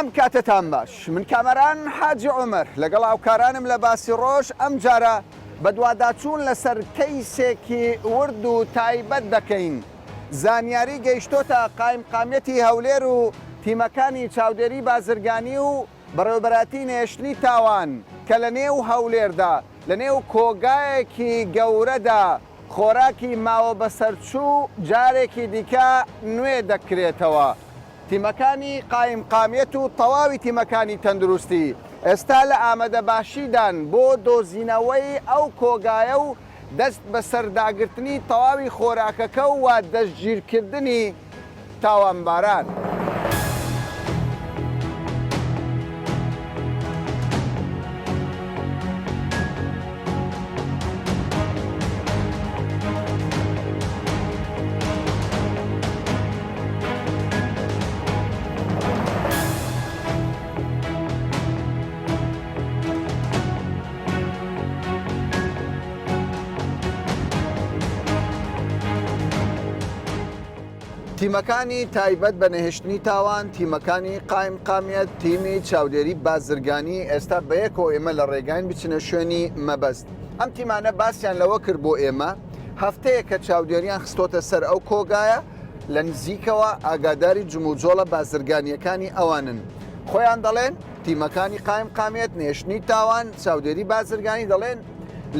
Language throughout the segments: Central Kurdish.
ئەم کاتتان باش من کامەران حاجی عومەر لەگەڵ هاوکارانم لە باسی ڕۆژ ئەم جارە بە دوواداچوون لەسەر کەیسێکی ورد و تایبەت دەکەین. زانیاری گەیشتۆتە قایمقامەتی هەولێر و تیمەکانی چاودێری بازرگانی و بەڕێوەبەراتی نێشتنی تاوان کە لە نێو هەولێردا لە نێو کۆگایەکی گەورەدا خۆراکی ماوە بەسەرچوو جارێکی دیکە نوێ دەکرێتەوە. تیمەکانی قایمقامەت و تەواوی تیمەکانی تەندروستی ئێستا لە ئامادە باشیدان بۆ دۆزینەوەی ئەو کۆگایە و دەست بە سەرداگرتنی تەواوی خۆراکەکە و دەستگیرکردنی تاوانباران. تیمەکانی تایبەت بە نەهێشتنی تاوان، تیمەکانی قایمقامەت، تیمی چاودێری بازرگانی ئێستا بەیەکەوە ئێمە لە ڕێگاین بچنە شوێنی مەبەست. ئەم تیمانە باسییان لەوە کرد بۆ ئێمە هەفتەیە کە چاودێریان خستۆتە سەر ئەو کۆگایە لە نزیکەوە ئاگاداری جموجۆڵە بازرگانیەکانی ئەوانن. خۆیان دەڵێن تیمەکانی قایمقامەت، نێشتنی تاوان، چاودێری بازرگانی دەڵێن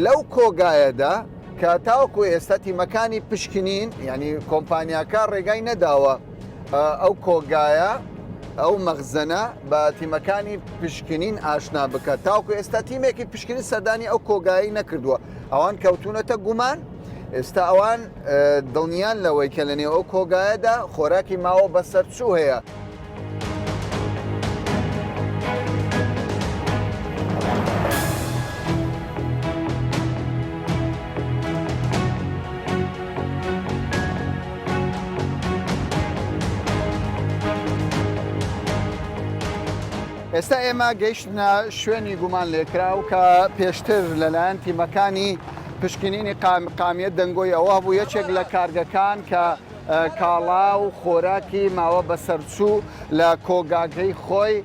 لەو کۆگایەدا کە تاوەکو ئێستا تیمەکانی پشکنین ینی کۆمپانیاکە ڕێگای نەداوە ئەو کۆگایە ئەو مەخزەنە بە تیمەکانی پشکنین ئاشنا بکات. تاوەکو ئێستا تیمێکی پشکنی سەردانی ئەو کۆگایی نەکردووە. ئەوان کەوتونەتە گومان. ئێستا ئەوان دڵنیان لەوەی کە لە نێو ئەو کۆگایەدا خۆراکی ماوە بەسەرچوو هەیە. ئێستا ئێمە گەیشتنە شوێنی گومان لێکرا و کە پێشتر لەلایەن تیمەکانی پشکنینی قایمقامەت دەنگۆی ئەوە بوو یەکێک لە کارگەکان کە کاڵا و خۆراکی ماوە بەسەرچوو لە کۆگاگەی خۆی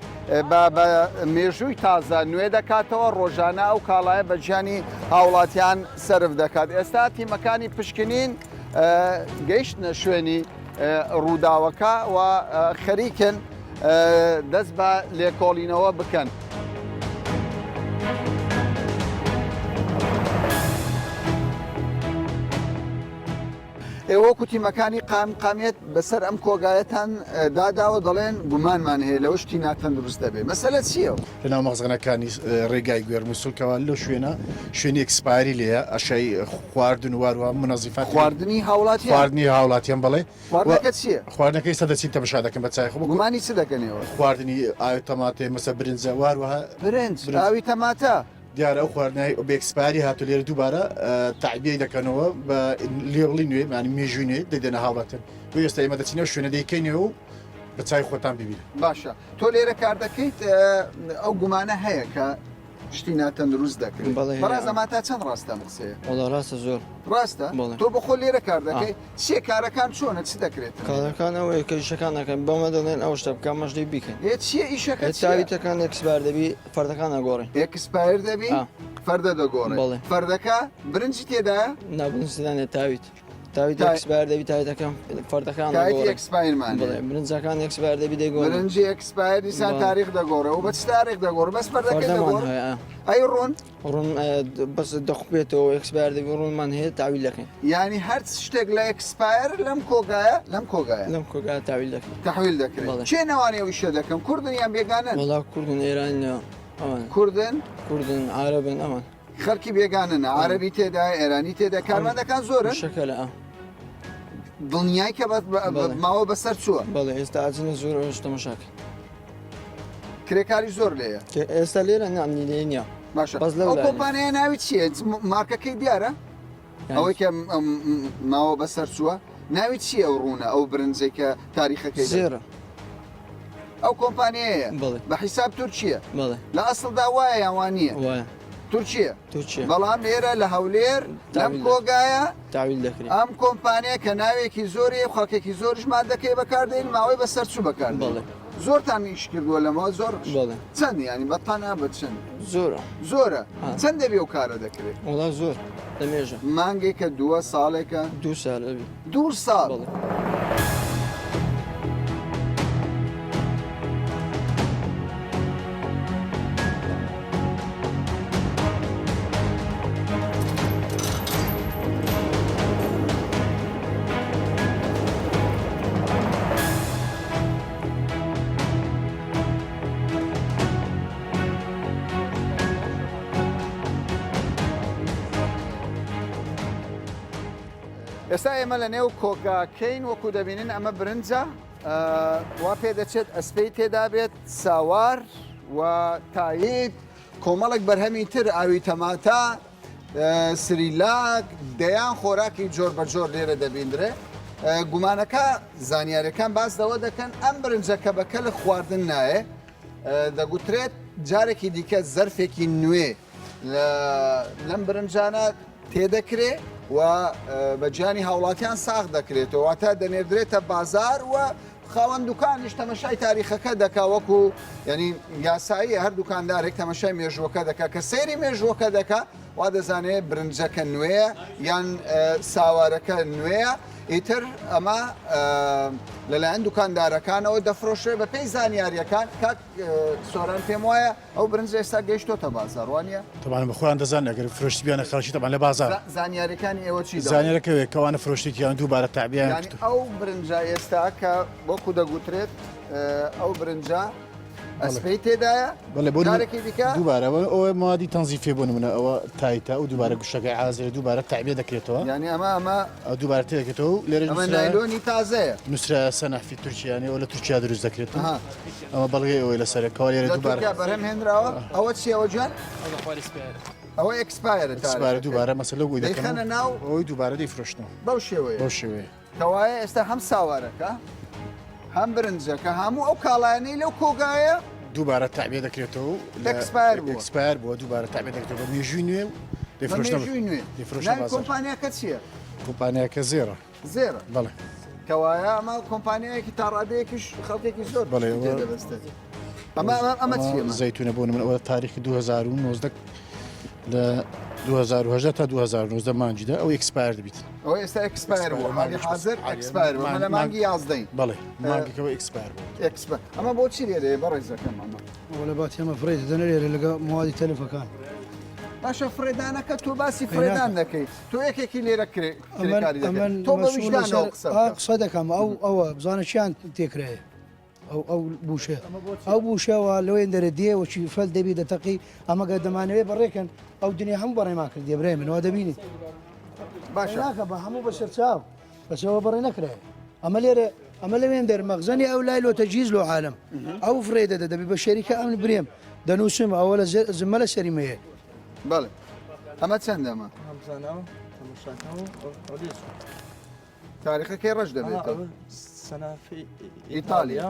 بە مێژووی تازە نوێ دەکاتەوە ڕۆژانە ئەو کاڵایە بە گیانی هاوڵاتیان سەرف دەکات. ئێستا تیمەکانی پشکنین گەیشتنە شوێنی ڕووداوەکە و خەریکن دەست بە لێکۆڵینەوە بکەن. ئێوە کوتیمەکانی قایمقامەت بەسەر ئەم کۆگایەتان داداوە دەڵێن گومانمان هەیە لەوە شتی ناتەندروست دەبێت. مەسەلە چییە؟ لەناو مەخزنەکانی ڕێگای گوێرموسولکەوە لەو شوێنی ئەکسپایری لێە ئەشای خواردن و واروە منەزیفات خواردنی هاوڵاتی خواردنی هاوڵاتیان بەڵێ خواردنەکە چییە؟ خواردنەکەی سەدەچیتە بەشا دەکەن بە چای خۆ گومانی چ دەکەنەوە؟ خواردنی ئاوی تەماتێ مەسە برنجە واروەها برنج ئاوی تەماتە دیارە ئەو خواردنای بێکسپاری هاتو لێرە دووبارە تاعبیەی دەکەنەوە بە لێڵی نوێ مانی مێژووی نوێ دەدێنە هاوڵاتن و ئێستا ئێمە دەچینەوە شوێنە دەیکەینەوە و بە چای خۆتان ببین. باشە تۆ لێرە کار دەکەیت ئەو گومانە هەیە کە شتی ناتەندروست دەکرێت. بەڕاز ئەماتا چەند ڕاستە قسەیە؟ وەڵا ڕاستە زۆر ڕاستە؟ تۆ بە خۆ لێرە کار دەکەی چیە کارەکان چۆنە چ دەکرێت؟ کارەکان ئەوەیە کە ئیشەکان دەکەن بەمە دەڵێن ئەو شتە بکە مەشتی بیکەن. چیە ئیشەکە چاویتەکان ئەکسپار دەبی فەردەکان ئەگۆڕین. ئەکسپایر دەبی فەردە دەگۆڕێ. فەردەکە برنجی تێدایە؟ نابنجدانێت تاویت ئەکسپار دەبی تاویتەکەم فەردەکان ئەکسپایرمان برنجەکان ئەکسپار دەبی دەگۆڕن. برنجی ئەکسپایر دیسان تاریخ دەگۆڕێ و بە چ تاریخ دەگۆڕ بەس فەردەکە دەگۆڕ ئەی ڕۆن بەس دەخوێتەوە ئەکسپار دەبی ڕوونمان هەیە تاویل دەکەین. یعنی هەر شتێک لە ئەکسپایر لەم کۆگایە لەم کۆگایە تاویل دەکەین تەحویل دەکرێت. چێ نەوانێ ویشە دەکەم کوردن یان بێگانن؟ وەڵا کوردن ئێرانیەوە کوردن عارەبن ئەوان خەڵکی بێگانن عارەبی تێدا ئێرانی تێدا کارمەندەکان زۆرن شەکەلە دڵنیای کە ماوە بەسەر چووە؟ بەڵێ ئێستا ئاچنە زۆر شتەمەشاکە کرێکاری زۆر لێیە ئێستا لێرە نامنی لێ نییە. باشە ئەو کۆمپانیای ناوی چییە؟ مارکەکەی دیارە؟ ئەوەی کە ماوە بەسەر چووە ناوی چییە ئەو ڕوونە ئەو برنجێک کە تاریخەکەی زێرە ئەو کۆمپانیایە بە حیساب تورکیە لە ئەسڵدا وایە یاوان نییە تورکیە تورکیا بەڵام ئێرە لە هەولێر لەم تاویل کۆگایە تعویل دەکرێت ئەم کۆمپانیا کە ناوێکی زۆری خەڵکێکی زۆرشمان دەکەی بەکاردێن ماوەی بەسەر چوو بەکاردێن بەڵێ زۆرتان ئیش کردووە لەمەوە زۆر بەڵێ چەند ینی بەتانە بە چەند زۆرە زۆرە چەند دەبێ و کارە دەکرێت وڵا زۆر لەمێژە مانگێکە دووە ساڵێکە 2 سال ئەبی 2 ساڵ بەڵێ ئێستا ئێمە لە نێو کۆگاکەین وەکو دەبینن ئەمە برنجە وا پێ دەچێت ئەسپەی تێدا بێت ساوار و تایید کۆمەڵێک بەرهەمی تر ئاوی تەماتە سریلاک دەیان خۆراکی جۆر بە جۆر لێرە دەبیندرێ گومانەکە زانیاریەکان باس دەوە دەکەن ئەم برنجەکە بەکە لە خواردن نایە دەگوترێت جارێکی دیکە زەرفێکی نوێ لەم برنجانە تێدەکرێ و بەجیانی هاوڵاتیان ساغ دەکرێتەوە واتە دەنێردرێتە بازار و خاوەن دوکانیش تەمەشای تاریخەکە دەکا وەکو ینی یاسایی هەر دوکاندارێک تەمەشای مێژوەکە دەکا کە سێری مێژوەکە دەکا وا دەزانێت برنجەکە نوێیە یان ساوارەکە نوێیە ئیتر ئەمە لەلایەن دوکاندارەکانەوە دەفرۆشێ بە پێی زانیاریەکان کاک سۆران پێم وایە ئەو برنج ئێستا گەیشتۆتە بازار وانە تەبان بەخۆیان دەزان ئەگەر فرۆشتی بیانە خەڵکی تەبان لە بازار زانیاریەکانی ئێوە چی زانیارەکەوێت کەوانە فرۆشتێکیان دووبارە تعبیان ینی ئەو برنجە ئێستا کە وەکو دەگوترێت ئەو برنجە ئەسپەی تێدایە بەڵێ بۆ جارێکی دیکە دووبارە ئەوە مادی تەنزیفێ بۆ نمونە ئەوە تایتە و دووبارە گوشەکەی عازێ دووبارە تعبیە دەکرێتەوە ینی ئەمە ئەو دووبارە تێدەکرێتەوە و لێرە ئەمە نایلۆنی تازەیە نووسرا سەنەفی تورکیانی ئەو لە تورکیا دروست دەکرێت ئەمە بەڵگەی ئەوەی لەسەرەکەەوە لێرە لە دووبارە تورکیا بەرهەم هێنراوە ئەوە چیەوە جوان ئەوە ئەکسپایرە دووبارە دووبارە مەسەلە گوی دەکەنە دەکەن ناو ئەوەی دووبارە دەیفرۆشتنەوە بەو شێوەیە بەو شێوەیە کەوایە ئێستا هەم ساوارەکە هەم برنجەکە هەموو ئەو کاڵایانەی لەو کۆگایە دووبارە تعبیە دەکرێتەوە و ئەکسپایر بووە. ئەکسپایر بووە دووبارە تعبیە دەکرێتەوە بە مێژووی نوێ و بەمێژووی نوێ ناوی بازار کۆمپانیاکە چییە؟ کۆمپانیاکە زێرە زێرە بەڵێ کەوایە ئەمە کۆمپانیایەکی تا ڕادەیەکیش خەڵکێکی زۆر بەڵێ، ئەوە- دەبەستێت ئەمە چیە؟ زەیتونە بۆ من ئەوە تاریخی 2019 لە 2010 تا 2019 مانجیدا ئەو ئەکسپایر دەبیت ئەوە ئێستا ئەکسپایر بووە مالی حاضر ئەکسپایر بووە ئەمە لە مانگی 11 بەڵێ مانگێکەوە ئەکسپایر بوو ئەکسپایر ئەمە بۆچی لێرێ بەڕێزەکەم ئەمە ولا بات ياما فريد دنيا لقى موادي تلفة كان باشە فرێدانەکە تۆ باسی فرێدان دەکەیت تۆ یەکێکی لێرە کرێکاری دەکەیت أمن تۆ بە ویژدانەوە قسە بکە. صدق أو بزانا شان تكره أو بوشة أو بوشة ولو يندر الدية وشي فل دبي دتقي أما قد ما نبي بريكن أو دنيا هم بري ماكل دي بريمن وهذا بيني باشە هناك بهمو بس ارتاو بس هو بري نكره أما لو يندر مخزني أو لا له تجهيز له عالم أو فريدة دبي بالشركة أمن بريم دنوسم أو زملاء سريمية بەڵێ ئەمە چەندە ئەمە تاریخەکەی ڕەش دەبێتەوە سنة في إيطاليا.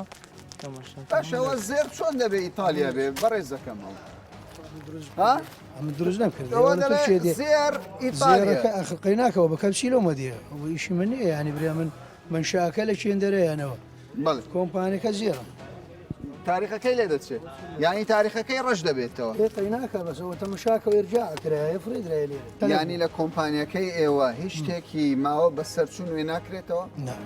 باشەوە زێر چۆن دەبێت ئیتالیا بێ بەڕێزەکەمەوە ها عم الدروز نكر ئەوە دەڵێ زێر ئیتالیا زيارك أخلقيناك وبكم شيلو مدية وإيش مني يعني بريا من شاكل شيء ندري أنا بەڵێ كومباني كزيرة تاریخەکەی لێ دەچێت یعنی تاریخەکەی ڕەش دەبێتەوە قيناك بس هو تمشاك ويرجع كرا يفرد رأي ینی لە کۆمپانیەکەی ئێوە هیچ شتێکی ماوە بە سەرچوون وێ ناکرێتەوە نعم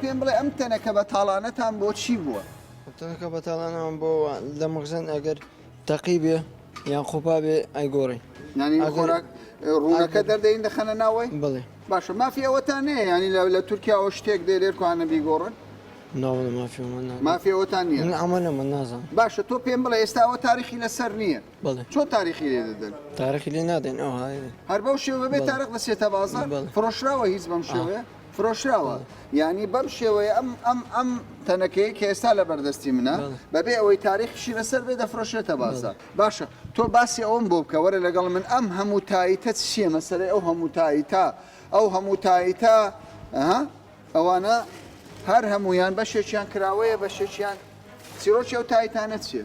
پێم بڵێ ئەم تەنەکە بە تاڵانەتان بۆ چی بووە؟ تەنەکە بەتاڵانەوە بۆ لە مەخزن ئەگەر تەقی بێ یان خوپا بێ ئەیگۆڕی ینی ئەگەر- خۆراک ڕوونەکە دەردەین دەخەنە ناوەی؟ بڵێ باشە مافی ئەوەتان نەیە ینی لە تورکیا ئەو شتێک دێرێت کوانە بیگۆڕن ناوە مافی من مافیەوەتان من نییە ئەمە من نازانم باشە تۆ پێم بڵێ ئێستا ئەوە تاریخی لەسەر نییە بەڵێ چۆن تاریخی لێ دەدەن تارەخی لێ نادەین ئەو های هەر بەو شێوە بێ بەڵێ. تارێخ بەسێتە بازار بەڵێ. فرۆشراوە هیچ بەم شێوەیە فرۆشراوە ینی بەم شێوەیە ئەم تەنەکەی کە ئێستا لە بەردەستی منە بەڵێ. بەبێ ئەوەی تاریخشی لەسەر بێ دەفرۆشێتە بازار باشە تۆ باسی ئەوم بۆ بکە وەرە لەگەڵ من ئەم هەموو تایتە چیە مەسەرەی ئەو هەموو تایتا ئەو هەموو تایتا ئەوانە هەر هەمویان بەشێکیان کراوەیە بەشێکیان چیرۆکی ئەو تایتانە چییە؟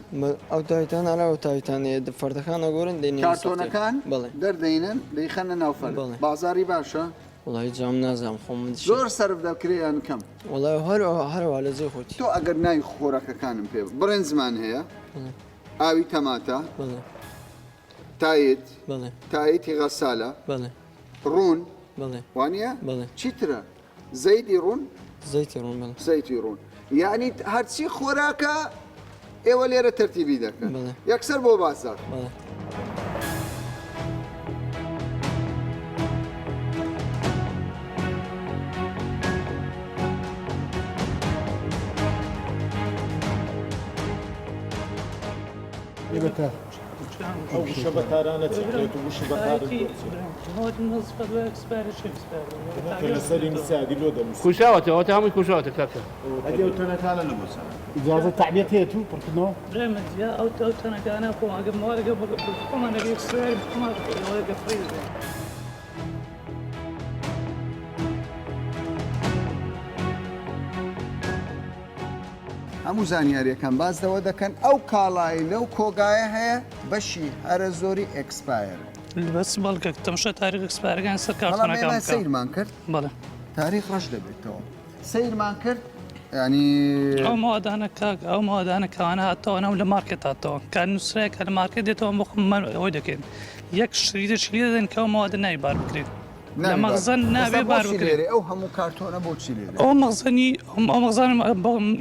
ئەو تایتان ئەلا ئەو تایتانەیە فەردەکانە گۆرن دێنی کارتۆنەکان بڵێ دەردەینن دەیخەنە ناوفەر بەڵێ. بازاری باشە وڵی جام نازانم خۆم زۆر سرف دەکرێیان کەم وڵی هەروە لە جێ خۆتی تۆ ئەگەر ناوی خۆراکەکانم پێ برنجمان هەیە ئاوی تەماتە بڵێ تایت بڵێ تایتی غەسالە بڵێ ڕوون بڵێ وانە بڵێ چیترە زەیدی ڕوون زەیتی ڕوون بڵێ زەیتی ڕوون یعنی هەرچی خۆراکە ئێوە لێرە تەرتیبی دەکەن بڵێ. یەکسەر بۆ بازار بڵێ او شبكارانه تكريت وشبكار هاد نصف اكسبير شيف لسري مساعدي لو دمس كوشاوته او تامي كوشاوته كاكا هذه وتنكاله لمسا اجازه تعبئه هي تو بركنو بريمت يا او انا كان اكو قبل ما قبل كمان انا اكسبير كمان ولا فريز هەموو زانیاریەکان بازدەوە دەکەن ئەو کاڵایی لەو کۆگایە هەیە بەشی هەرە زۆری ئەکسپایر بس بالك تمشى تاريخ اكسبير كان سر بەڵام كارتونا ئێمە كان سیرمان کرد بله تاریخ ڕەش دەبێتەوە سیرمان کرد ینی او مواد انا كاك او مواد انا كان حتى انا ولا ماركت حتى كان نسرك الماركت ديتو مخمن ويدكن يك شريده شريده كان مواد نايبار بكري لمخزن نابي بار بكري ئەو هەموو کارتۆنە بۆچی لێرە او مخزني او مخزن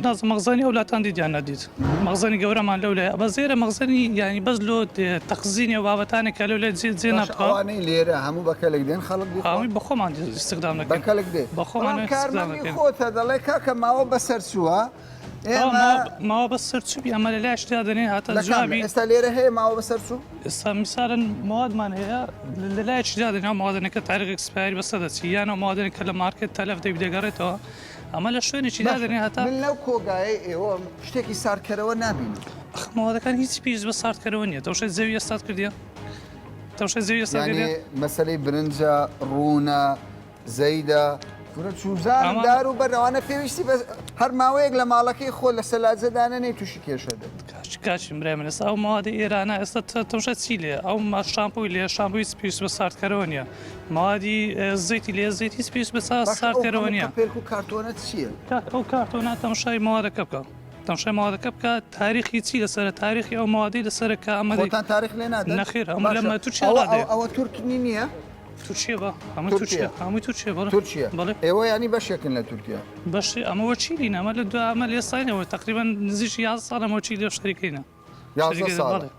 ناز مخزني او لا تاندي ديانا ديت مخزني قورا مان لولا بزيره مخزني يعني بزلو تخزيني وبابتاني كلولا زيد زينب ئەوانەی لێرە هەموو بەکەلێک دێن خەڵک هاوي بخوم عندي استخدام لكن بەکەلێک دێ بەخۆ من کارمەندی استخدام خۆتە دەڵێ کاکە ماوە بەسەر چووە ئێمە ما بس صرت شو بيعمل لا اشتيادني حتى لە کام جوابي ئێستا لێرە هەیە ماوە بەسەر چوو مثلا مواد مان هي لا اشتيادني مواد انك تعرف اكسبيري بس هذا شيء انا مواد انك الماركت تلف دي بدي قريته اما لا شو اشتيادني حتى من لەو کۆگایە ئێوە شتێکی ساردکەرەوە نبینن مواد كان هيك بيز بس صارت كرونيه توش الزاويه استاد كرديا توش الزاويه استاد ینی كرديا مەسلەی برنجە ڕوونە زەیدە چوزان دار و بەرەوانە پێویستی بە هەر ماوەیەک لە ماڵەکەی خۆ لە سەلاجەدانە نەی تووشی کێشە دێت كاش مريم او مواد ايران است توش سيلي او ما شامبو اللي شامبو سبيس بس صارت كرونيه مواد الزيت اللي زيت سبيس بس صارت كرونيه پێرک و کارتۆنە چییە؟ او كارتونات تمشي مواد كبكه تمشي مواد كبكه تاريخي تي لسر تاريخي او مواد لسر كامل خۆتان تاریخ لێ نادەن؟ نەخێر، ئەمە باشە. لەمە تووشی ئەوە- ڕادێ. ئەوە تورکی نییە؟ تورکیە بە هەمووی تورکیە. تورکیە هەمووی تورکیە بەڵێ تورکیە بەڵێ ئێوە ینی بەشێکن لە تورکیا بەشی ئەمەوە چیلین ئەمە لە دو ئەمە لێ ساینەوە تقریبا نزیش 11 ساڵ ئەمە چی لێ شەریکینە 11 ساڵە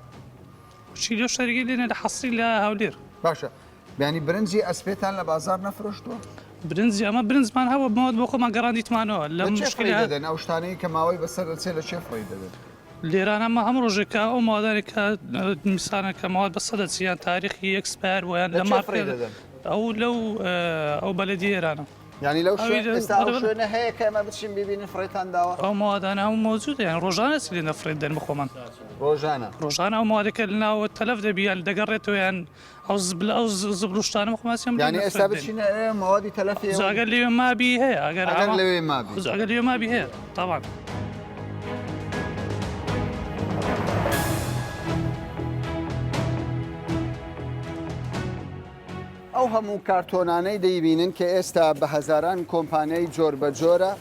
چی لێ شەریکی لێنە لە حەسری لە هەولێر باشە بیانی برنجی ئەسپێتان لە بازار نەفرۆشتووە؟ برنجی ئەمە برنجمان هەوە بمەوە بۆ خۆمان گەڕاندیتمانەوە لە لە چێ فڕی مشکل دەدەن ئەو شتانەی کە ماوەی بەسەر دەچێت لە چێ فڕی دەدەن؟ لێرانەمە هەم ڕۆژێکە ئەو مادارێکە میسانە کە ماوە بە سەدەچیان تاریخی ئەکسپار ویان لە لە چێ فڕی مارکێت دەدەن؟ ئەو لەو ئەو بەلەدی ئێرانە ینی لەو ئەوی ئێستا ئەو بەرەبەر. شوێنە هەیە کە ئەمە بچین ببینین فڕێتان داوە ئەو موادانە هەموو مۆجود یان ڕۆژانە سلی نەفرێت دەن بخۆمان ڕۆژانە ڕۆژانە ئەو موادەکە لەناوە تەلەف دەبیان دەگەڕێتەوە یان ئەو زبل ئەو زبلوشتانە بخۆماسیەم ینی ئێستا بچینە ماوەدی تەلەفی ئەگەر لێوێ مابی هەیە ئەگەر ئەگەر لەوێ مابی ئەگەر لێوێ مابی هەیە تاوان ئەو هەموو کارتۆنانەی دەیبینن کە ئێستا بە هەزاران کۆمپانیای جۆر بە جۆرە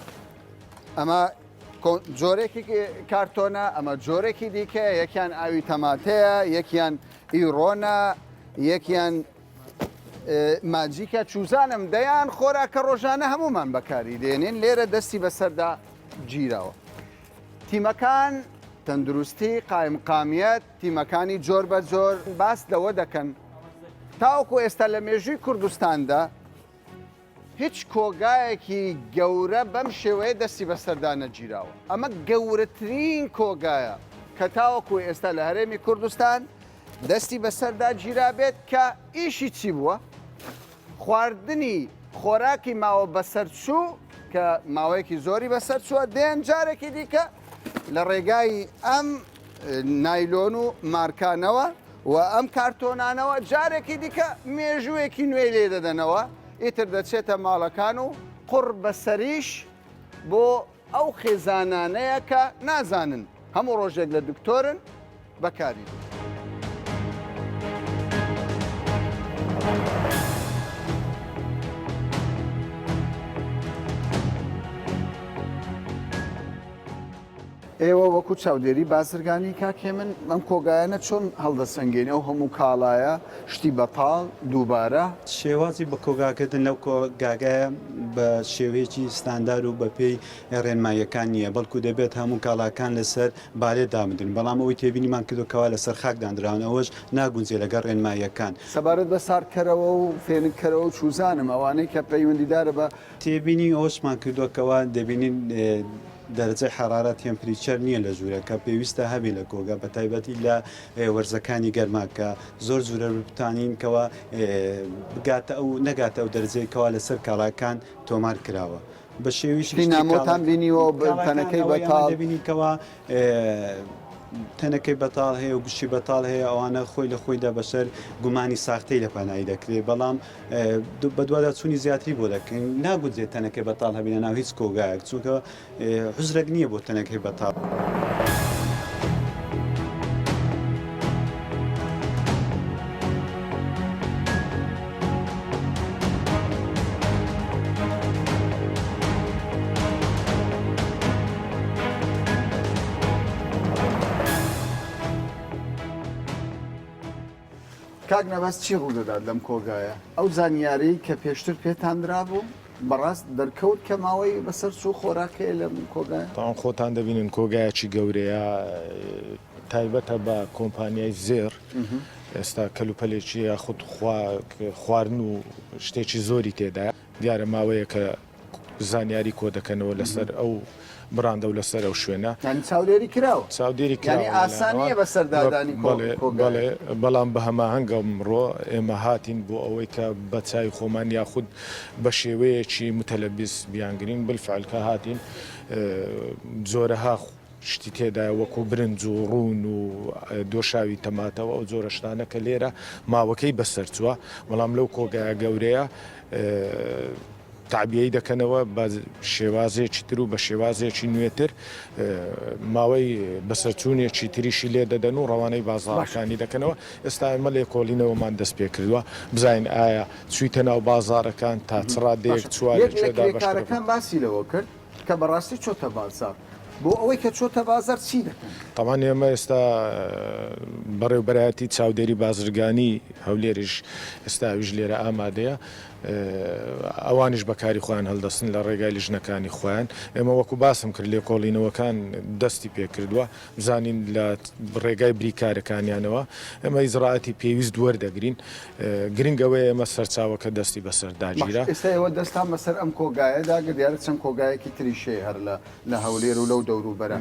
ئەمە جۆرێکی کارتۆنە ئەمە جۆرێکی دیکە یەکیان ئاوی تەماتەیە یەکیان ئیڕۆنە یەکیان ماجیکە چوزانم دەیان خۆراکە ڕۆژانە هەمومان بەکاری دێنین لێرە دەستی بەسەردا گیرەوە تیمەکان تەندروستی قایمقامیەت تیمەکانی جۆر بە جۆر باس لەوە دەکەن تاوەکو ئێستا لە مێژووی کوردستاندا هیچ کۆگایەکی گەورە بەم شێوەیە دەستی بەسەردا نەگیراوە. ئەمە گەورەترین کۆگایە کە تاوەکو ئێستا لە هەرێمی کوردستان دەستی بەسەردا گیرا بێت کە ئیشی چی بووە؟ خواردنی خۆراکی ماوە بەسەرچوو کە ماوەیەکی زۆری بەسەرچووە دێن جارێکی دیکە لە ڕێگای ئەم نایلۆن و مارکانەوە و ئەم کارتۆنانەوە جارێکی دیکە مێژوویەکی نوێی لێ دەدەنەوە ئیتر دەچێتە ماڵەکان و قڕ بەسەریش بۆ ئەو خێزانانەیە کە نازانن هەموو ڕۆژێک لە دکتۆرن بەکاری. ئێوە وەکو چاودێری بازرگانی کاکێ من ئەم کۆگایانە چۆن هەڵدەسەنگێنێ و هەموو کاڵایە شتی بەتاڵ دووبارە شێوازی بە کۆگاکردن لەو کۆگاگایە بە شێوەیەکی ستاندار و بە پێی ڕێنماییەکان نییە بەڵکو دەبێت هەموو کاڵاکان لەسەر بالێ دامدن بەڵام ئەوەی تێبینیمان کردوکەوە لەسەر خاکدانراون ئەوەش ناگونجێ لەگەڵ ڕێنماییەکان سەبارەت بە ساردکەرەوە و فێنکەرەوە و چوزانم ئەوانەی کە پەیوەندیدارە بە تێبینی ئەوشمان کردوکەوە دەبینین دەرەجەی حرارەت تێمپریچەر نییە لە ژوورەکە پێویستە هەبێ لە کۆگا بە تایبەتی لە وەرزەکانی گەرماکە زۆر زورە بتانینکەوە بگاتە ئەو نەگاتە ئەو دەرجەیەکەوە لەسەر کاڵاکان تۆمار کراوە بە شێویشی نامۆتان بینیوە تەنەکەی بەتاڵ بینیکەوە تەنەکەی بەتاڵ هەیە و گشتی بەتاڵ هەیە ئەوانە خۆی لە خۆیدا بەسەر گومانی ساختەی لە پەنایی دەکرێت بەڵام بە دووادا چوونی زیاتری بۆ دەکەین ناگوزێت تەنەکەی بەتاڵ هەبینە ناو هیچ کۆگایەک چونکە حزرێک نییە بۆ تەنەکەی بەتاڵ. کاک نەباس چی ڕوو دەدات لەم کۆگایە ئەو زانیاری کە پێشتر پێتاندرا بوو بەڕاست دەرکەوت کە ماوەی بەسەر چوو خۆراکەیە لەم کۆگایە تاوان خۆتان دەبینن کۆگایەکی گەورەیە تایبەتە بە کۆمپانیای زێر ئێستا کەلوپەلێکی یاخود خواردن و شتێکی زۆری تێدا دیارە ماوەیە کە زانیاری کۆ دەکەنەوە لەسەر ئەو بڕاندە و لەسەر ئەو شوێنە چاودێری کراوە چاودێری ئاسانیە بەسەردادانی بەڵێ بەڵام بە هەماهەنگە ئەمڕۆ ئێمە هاتین بۆ ئەوەی کە بە چای خۆمان یاخود بە شێوەیەکی متەلەبیس بیانگرین بالفعلکە هاتین زۆرەها شتی تێدا وەکو برنج و ڕوون و دۆشاوی تەماتەوە ئەو جۆرە شتانە کە لێرە ماوەکەی بەسەر چووە بەڵام لەو کۆگایە گەورەیە تعبیەی دەکەنەوە بە شێوازێکی تر و بە شێوازێکی نوێتر ماوەی بەسەرچوونێکی تریشی لێ دەدەن و ڕەوانەی بازاڕەکانی دەکەنەوە ئێستا ئێمە لێ کۆڵینەوەمان دەست پێ کردووە بزین ئایا چویتە ناو بازارەکان تا چڕادەیەک چوارەکان باسی لەوە کرد کە بەڕاستی چۆتە بازار بۆ ئەوەی کە چۆتە بازار چی دەکەن تاوان ئێمە ئێستا بەڕێوبەرایەتی چاودێری بازرگانی هەولێریش ئێستا ویژ لێرە ئامادەیە ئەوانیش بەکاری خۆیان هەڵدەستن لە ڕێگای لیژنەکانی خۆیان ئێمە وەکو باسم کرد لێ کۆڵینەوەکان دەستی پێکردووە بزانین لە ڕێگای بریکارەکانیانەوە ئێمە ئیزراعەتی پێویست وەردەگرین گرنگەوەی ئێمە سەرچاوەکە دەستی بەسەرداگیرە ئێستا ئێوە دەستان بەسەر ئەم کۆگایەدا دیارە چەند کۆگایەکی تریشێ هەر لە هەولێر و لەو دەوروبەرە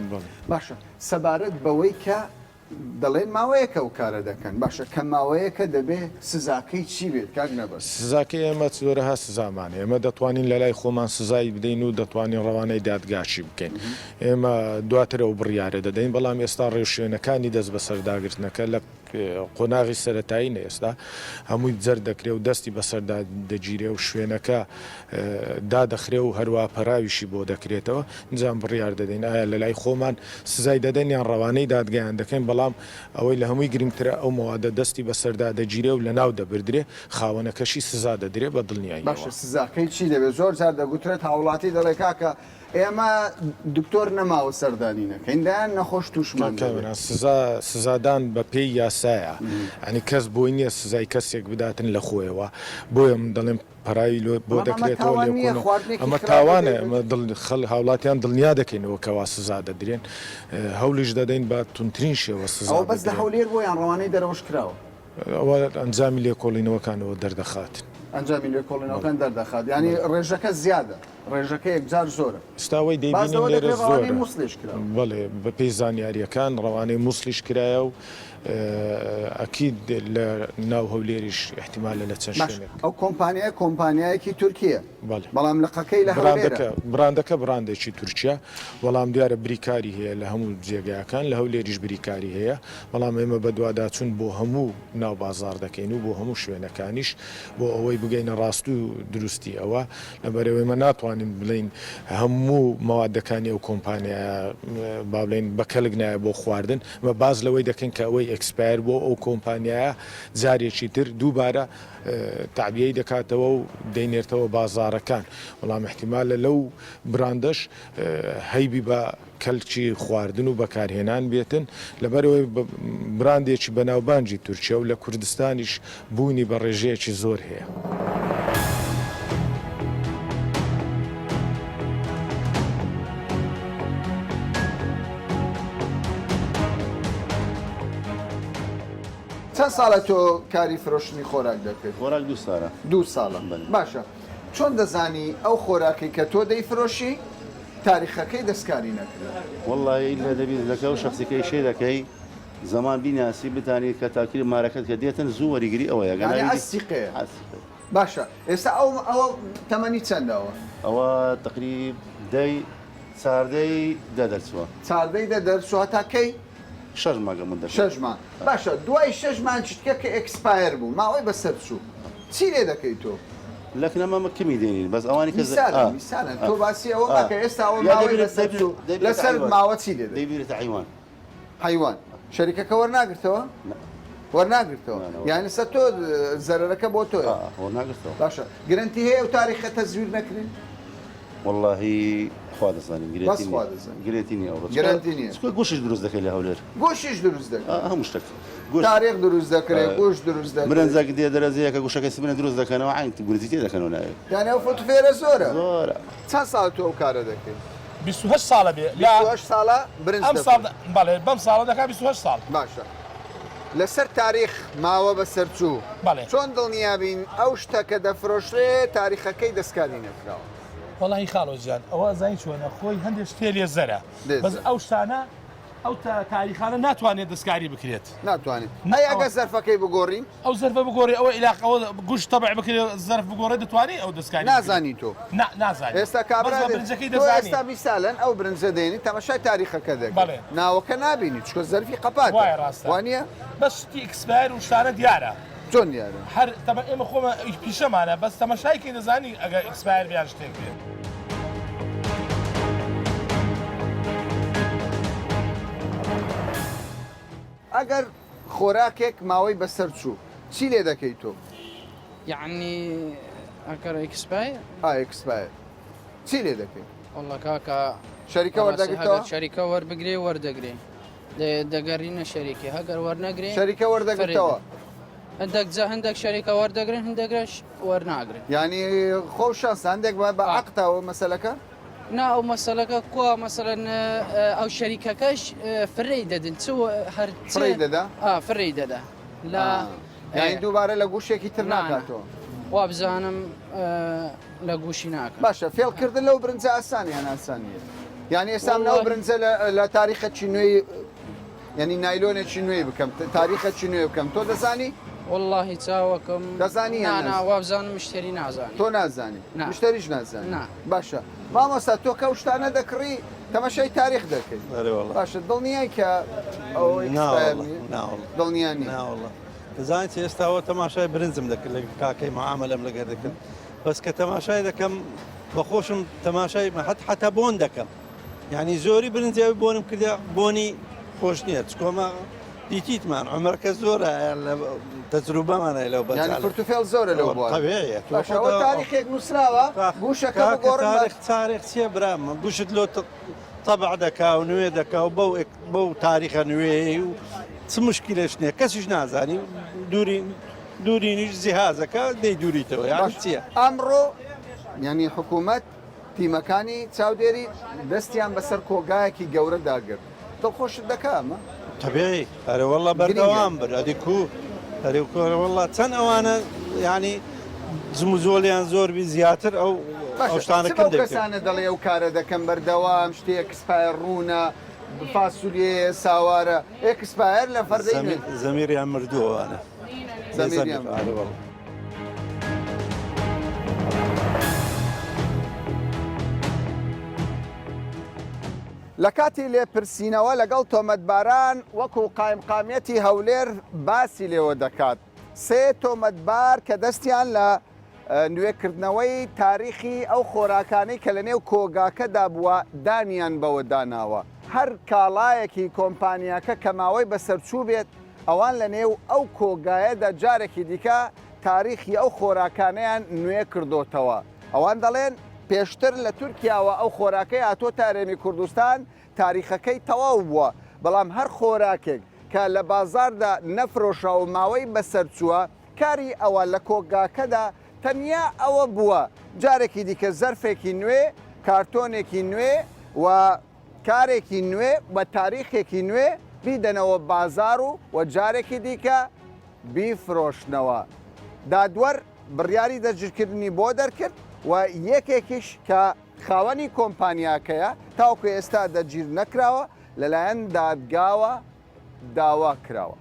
باشە سەبارەت بەوەی کە دەڵێن ماوەیەکە و کارە دەکەن باشە کە ماوەیەکە دەبێت سزاکەی چی بێت کاک نەبەست سزاکەی ئێمە زۆرەها سزامانە ئێمە دەتوانین لە لای خۆمان سزای بدەین و دەتوانین ڕەوانەی دادگاشی بکەین ئێمە دواترە و بڕیارە دەدەین بەڵام ئێستا ڕێوشوێنەکانی دەست بەسەرداگرتنەکە لە قۆناغی سەرەتایی ئێستا هەمووی جەر دەکرێ و دەستی بەسەردا دەگیرێ و شوێنەکە دادەخرێ و هەروە پەراویشی بۆ دەکرێتەوە نجام بڕیار دەدەین ئایا لە لای خۆمان سزای دەدەین یان ڕەوانەی دادگایان دەکەین بەڵام ئەوەی لە هەمووی گرنگترە ئەو مەوادە دەستی بەسەردا دەگیرێ و لە ناو دەبردرێ خاوەنەکەشی سزا دەدرێ بە دڵنیایی باشە سزاکەی چی دەبێت زۆر جار دەگوترێت هاوڵاتی دەڵێ کاکە ئێمە دکتۆر نەماوە سەردانینەکەین دایان نەخۆش تووشمان سزادان بە پێی یاسایە ئەنی کەس بۆی نییە سزای کەسێک بداتن لە خۆیەوە بۆیە من دەڵێم پەراوی بۆ دەکرێتەوە ئەمە تاوانە هاوڵاتیان دڵنیا دەکەینەوە کەوا سزا دەدرێن هەولیش دەدەین بە تونترین شێوە سزا بەس لە هەولێر بۆیان ڕەوانەی دەرەوەش کراوە ئەوە ئەنجامی لێکۆڵینەوەکانەوە دەردەخات ئەنجامی لێکۆڵینەوەکان دەردەخات ینی ڕێژەکە زیادە ڕێژەکە یەکجار زۆرە ستاوەی دەیبینین لێرە ڕوانەی زۆرە مووسڵیش کرا بڵێ بە پێی زانیاریەکان ڕەوانەی مووسڵیش کرایە و ئەکید لە ناو هەولێریش احتیمالە لە چەند شوێنێک ئەو کۆمپانیایەکی تورکیە بەڵێ بەڵام لقەکەی لە هەولێرە براندەکە براندێکی تورکیا وەڵام دیارە بریکاری هەیە لە هەموو جێگایەکان لە هەولێریش بریکاری هەیە بەڵام ئێمە بە دوواداچوون بۆ هەموو ناو بازار دەکەین و بۆ هەموو شوێنەکانیش بۆ ئەوەی بگەینە ڕاست و دروستی ئەوە لەبەرەوەی مە ناتوانین بڵین هەموو مەوادەکانی ئەو کۆمپانیا با بڵین بەکەلک نایە بۆ خواردن بە باز لەوەی دەکەن کە ئەوەی ئەکسپایر بۆ ئەو کۆمپانیایە جارێکی تر دووبارە تعبیەی دەکاتەوە و دەینێتەوە بازارەکان وەڵام احتیمالە لەو براندەش هەیبی بە کەلکی خواردن و بەکارهێنان بێتن لەبەرەوەی براندێکی بەناوبانجی تورکیا و لە کوردستانیش بوونی بە ڕێژەیەکی زۆر هەیە. چەند ساڵە تۆ کاری فرۆشتنی خۆراک دەکرد؟ خۆراک 2 ساڵە. 2 ساڵە باشە چۆن دەزانی ئەو خۆراکی کە تۆ دەیفرۆشی تاریخەکەی دەستکاری نەکرد؟ وەڵی لە دەبیت لەکە و شخصیکەی شێ دەکەی زەمان بیناسی بتانیت کە تاکیر مارەکەت کە دێتن زوو وەریگری ئەوەیە ئەسیقەیە باشە ئێستا ئەوە تەمەنی چەندەوە؟ ئەوە تقریب چاردەی دەدەرچووە چاردەی دەدەرچووە تاکەی 6 مانگە مدە 6 مانگ باشە دوای 6 مانگ شتکە کە ئەکسپایر بوو ماوەی بەسەر چوو چی لێ دەکەی تۆ؟ لەکنەمە کمی دێنین بەس ئەوانی کە میسالن تۆ باسی ئەوە ماکە ئێستا ئەوە ماوەی بەسەر چوو لەسەر ماوە چی لێ دەیبیرێتە حیوان حیوان شەریکەکە وەرناگرتەوە؟ وەرناگرتەوە یعنی سە تۆ زەرەرەکە بۆ تۆ وەرناگرتەوە باشە گرنتی هەیە و تاریخە تەزویر نەکرین؟ واللهی خوا دەزانین گرێتی ئەو گوشش دروست دەکەی لە هەولێر گۆشیش دروست دەکەن هەموو شتێک تاریخ دروست دەکرێت گۆش دروست دەکرێت برنجێک دێ دەرەزەیەکە گوشەکە سبنە دروست دەکەنەوە عین گورزی تێ دەکەنەوە ناوێت یعنی ئەو فۆتۆفێرە زۆرە زۆرە چەند ساڵ تۆ ئەو کارە دەکەیت؟ 28 ساڵە بێ 28 ساڵە برنج بەڵێ بەم ساڵە دەکات 28 ساڵ باشە لەسەر تاریخ ماوە بەسەر چوو چۆن دڵنیابین ئەو شتە کە دەفرۆشرێ تاریخەکەی دەستکاری نەکراوە وەڵی خاڵۆزیان ئەوە زای چۆنە خۆی هەندێک شتێ لێ زەرە بەس ئەو شتانە ئەو تاریخانە ناتوانێت دەستکاری بکرێت ناتوانێت ئەگە زەرفەکەی بگۆڕین ئەو زەرفە بگۆڕی ئەوە علاقەوە گوشت تەبع بکرێت زەرف بگۆڕێت دەتوانێت ئەو دەستکاری نازانی تۆ نازانی ئێستا کابراەکەی تۆ ئێستا میسالەن ئەو برنجە دێنی تەماشای تاریخەکە دەکەێت ناوەکە نابینی چکە زەرفی قەپات وانە بەس شتی ئەکسپایر و شتانە دیارە چۆن دیارە هەر تەمە ئێمە خۆمە پیشەمانە بەس تەماشایکی دەزانی ئەگە ئەکسپایر بیان شتێک بێت ئەگەر خۆراکێک ماوەی بەسەر چوو چی لێ دەکەی تۆ؟ یعنی ئەگەر ئەکسپایر؟ ئەکسپایر چی لێ دەکەی؟ وەڵڵە کاکە شەریکە وەردەگرێتەوە؟ شەریکە وەربگرێ وەردەگرێ دەگەڕینە شەریکی هەگەر وەرنەگرێ شەریکە وەردەگرێتەوە هەندێک شەریکە وەردەگرن هەندێکش وەرناگرن ینی خۆ شانس هەندێک بە عەقتەوە مەسەلەکە؟ نا ئەو مەسەلەکە کوا مەسەلەن ئەو شەریکەکەش فڕی دەدن چ هەر فڕی دەدا؟ فڕی دەدا یانی دووبارە لە گوشێکی تر ناکاتەوە وا بزانم لە گوشی ناکە باشە فێڵکردن لەو برنجە ئاسانیان ئاسانیە یعنی ئێستا ناو برنجە لە تاریخەکی نوێی ینی نایلۆنێکی نوێی بکەم تاریخەکی نوێ بکەم تۆ دەزانی؟ واللهی چاوەکەم دەزانی وا بزانم مشتری نازانی تۆ نازانی مشتریش نازانی باشە مامۆستا تۆ کە شتانە دەکڕی تەماشای تاریخ دەکەیت باشە دڵنیای کە دڵنیانی دەزانیت ئێستاوە تەماشای برنجم دەکرد لە کاکەی معاملەم لەگەر دەکرد بەس کە تەماشای دەکەم بەخۆشم تەماشای حتا بۆن دەکەم یعنی زۆری برنجیاوی بۆنم کردە بۆنی خۆش نییە چکۆمە دیتیتمان عمرەکە زۆرە تەجروبەمانە لەو بەیانی پرتوفێڵ زۆرە لەو بۆەوە تاریخێک نووسراوە گوشەکە تاریخ چیە برامە گوشت لۆ تەبع دەکا و نوێ دەکا و بەو تاریخە نوێ و چ مشکلش نییە کەسیش نازانی دوورینیش زیهازەکە دەی دووریتەوە یان چییە؟ ئەمڕۆ ینی حکوومەت تیمەکانی چاودێری دەستیان بەسەر کۆگایەکی گەورە داگرت دڵخۆشت دەکامە؟ طبیعی هەرەوەڵە بەردەوام بر ئەدی کو هەرێوکۆرەوەڵە چەند ئەوانە ینی زم و زۆلیان زۆربی زیاتر ئەو شتانەکەم دەکەن. کەسانە دەڵێ ئەو کارە دەکەم بەردەوام شتێک کسپای ڕوونە فاسوولێ ساوارە ئێکسپایر لە فەردەی زەمیریان مردووەوانە زەمیریان لە کاتی لێپرسینەوە لەگەڵ تۆمەتباران وەکو قایمقامیەتی هەولێر باسی لێوە دەکات. سێ تۆمەتبار کە دەستیان لە نوێکردنەوەی تاریخی ئەو خۆراکانەی کە لە نێو کۆگاکەدا بووە دانیان بەوە داناوە. هەر کاڵایەکی کۆمپانیاکە کە ماوەی بەسەرچوو بێت ئەوان لە نێو ئەو کۆگایەدا جارێکی دیکە تاریخی ئەو خۆراکانیان نوێ کردوتەوە. ئەوان دەڵێن پێشتر لە تورکیاوە ئەو خۆراکەی هاتۆ تارێمی کوردستان تاریخەکەی تەواو بووە، بەڵام هەر خۆراکێک کە لە بازاردا نەفرۆشە و ماوەی بەسەرچووە کاری ئەوە لە کۆگاکەدا تەنیا ئەوە بووە جارێکی دیکە زەرفێکی نوێ، کارتۆنێکی نوێ و کارێکی نوێ بە تاریخێکی نوێ بیدەنەوە بازار و جارێکی دیکە بیفرۆشنەوە. دادوەر بڕیاری دەرگیرکردنی بۆ دەرکرد و یەکێکیش کە خاوەنی کۆمپانیاکەیە تاوکو ئێستا دەرگیر نەکراوە لەلایەن دادگاوە داوا کراوە.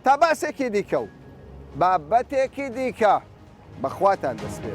تا باسێکی دیکە و بابەتێکی دیکە بەخواتان دەست پێ.